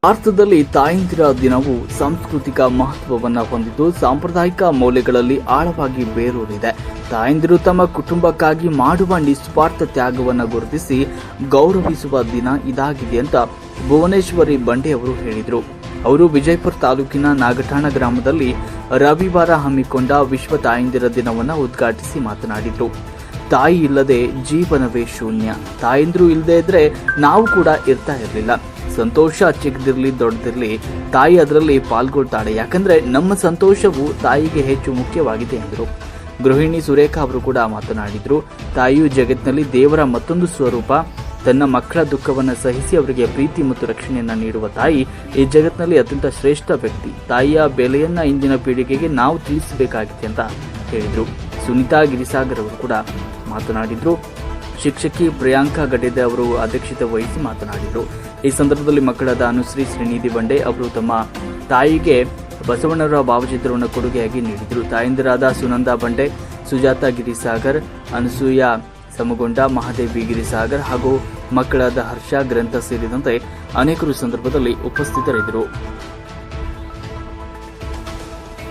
ಭಾರತದಲ್ಲಿ ತಾಯಂದಿರ ದಿನವು ಸಾಂಸ್ಕೃತಿಕ ಮಹತ್ವವನ್ನು ಹೊಂದಿದ್ದು ಸಾಂಪ್ರದಾಯಿಕ ಮೌಲ್ಯಗಳಲ್ಲಿ ಆಳವಾಗಿ ಬೇರೂರಿದೆ. ತಾಯಂದಿರು ತಮ್ಮ ಕುಟುಂಬಕ್ಕಾಗಿ ಮಾಡುವ ನಿಸ್ವಾರ್ಥ ತ್ಯಾಗವನ್ನು ಗುರುತಿಸಿ ಗೌರವಿಸುವ ದಿನ ಇದಾಗಿದೆ ಅಂತ ಭುವನೇಶ್ವರಿ ಬಂಡೆ ಅವರು ಹೇಳಿದರು. ಅವರು ವಿಜಯಪುರ ತಾಲೂಕಿನ ನಾಗಠಾಣ ಗ್ರಾಮದಲ್ಲಿ ರವಿವಾರ ಹಮ್ಮಿಕೊಂಡ ವಿಶ್ವ ತಾಯಂದಿರ ದಿನವನ್ನು ಉದ್ಘಾಟಿಸಿ ಮಾತನಾಡಿದರು. ತಾಯಿ ಇಲ್ಲದೆ ಜೀವನವೇ ಶೂನ್ಯ. ತಾಯಂದಿರು ಇಲ್ಲದೆ ಇದ್ರೆ ನಾವು ಕೂಡ ಇರ್ತಾ ಇರಲಿಲ್ಲ. ಸಂತೋಷ ಚಿಕ್ಕದಿರಲಿ ದೊಡ್ಡದಿರಲಿ, ತಾಯಿ ಅದರಲ್ಲಿ ಪಾಲ್ಗೊಳ್ತಾಳೆ. ಯಾಕಂದ್ರೆ ನಮ್ಮ ಸಂತೋಷವು ತಾಯಿಗೆ ಹೆಚ್ಚು ಮುಖ್ಯವಾಗಿದೆ ಎಂದರು. ಗೃಹಿಣಿ ಸುರೇಖಾ ಅವರು ಕೂಡ ಮಾತನಾಡಿದರು. ತಾಯಿಯು ಜಗತ್ತಿನಲ್ಲಿ ದೇವರ ಮತ್ತೊಂದು ಸ್ವರೂಪ. ತನ್ನ ಮಕ್ಕಳ ದುಃಖವನ್ನು ಸಹಿಸಿ ಅವರಿಗೆ ಪ್ರೀತಿ ಮತ್ತು ರಕ್ಷಣೆಯನ್ನು ನೀಡುವ ತಾಯಿ ಈ ಜಗತ್ತಿನಲ್ಲಿ ಅತ್ಯಂತ ಶ್ರೇಷ್ಠ ವ್ಯಕ್ತಿ. ತಾಯಿಯ ಬೆಲೆಯನ್ನ ಇಂದಿನ ಪೀಳಿಗೆಗೆ ನಾವು ತಿಳಿಸಬೇಕಾಗಿದೆ ಅಂತ ಹೇಳಿದರು. ಸುನೀತಾ ಗಿರಿಸಾಗರ್ ಅವರು ಕೂಡ ಮಾತನಾಡಿದರು. ಶಿಕ್ಷಕಿ ಪ್ರಿಯಾಂಕಾ ಗಡ್ಡೆ ಅವರು ಅಧ್ಯಕ್ಷತೆ ವಹಿಸಿ ಮಾತನಾಡಿದರು. ಈ ಸಂದರ್ಭದಲ್ಲಿ ಮಕ್ಕಳಾದ ಅನುಶ್ರೀ ಶ್ರೀನಿಧಿ ಬಂಡೆ ಅವರು ತಮ್ಮ ತಾಯಿಗೆ ಬಸವಣ್ಣವರ ಭಾವಚಿತ್ರವನ್ನು ಕೊಡುಗೆಯಾಗಿ ನೀಡಿದರು. ತಾಯಂದಿರಾದ ಸುನಂದಾ ಬಂಡೆ, ಸುಜಾತಾ ಗಿರಿಸಾಗರ್, ಅನಸೂಯ ಸಮಗೊಂಡ, ಮಹಾದೇವಿ ಗಿರಿಸಾಗರ್ ಹಾಗೂ ಮಕ್ಕಳಾದ ಹರ್ಷ ಗ್ರಂಥ ಸೇರಿದಂತೆ ಅನೇಕರು ಸಂದರ್ಭದಲ್ಲಿ ಉಪಸ್ಥಿತರಿದ್ದರು.